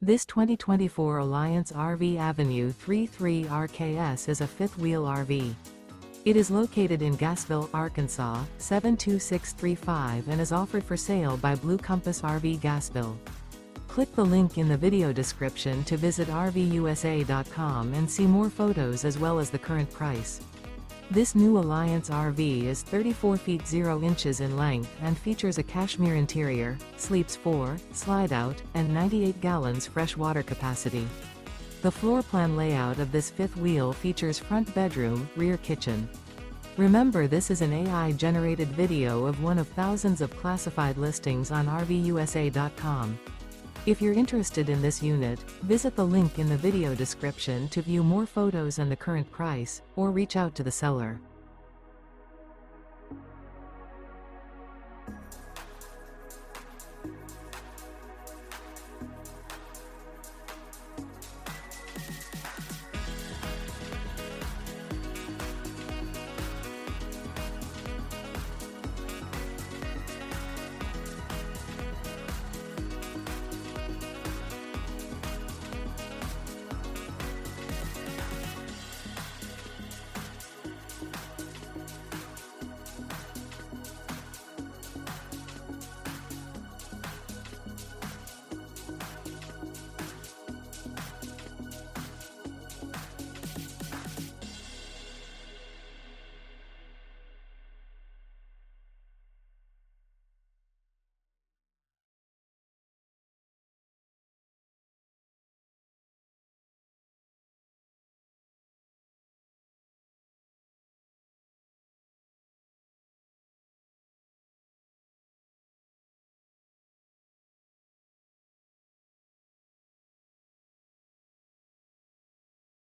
This 2024 Alliance RV Avenue 33 RKS is a fifth-wheel RV. It is located in Gassville, Arkansas, 72635 and is offered for sale by Blue Compass RV Gassville. Click the link in the video description to visit RVUSA.com and see more photos as well as the current price. This new Alliance RV is 34 feet 0 inches in length and features a CASHMERE interior, sleeps 4, Slideout, and 98 gallons fresh water capacity. The floor plan layout of this fifth wheel features front bedroom, rear kitchen. Remember, this is an AI-generated video of one of thousands of classified listings on RVUSA.com. If you're interested in this unit, visit the link in the video description to view more photos and the current price, or reach out to the seller.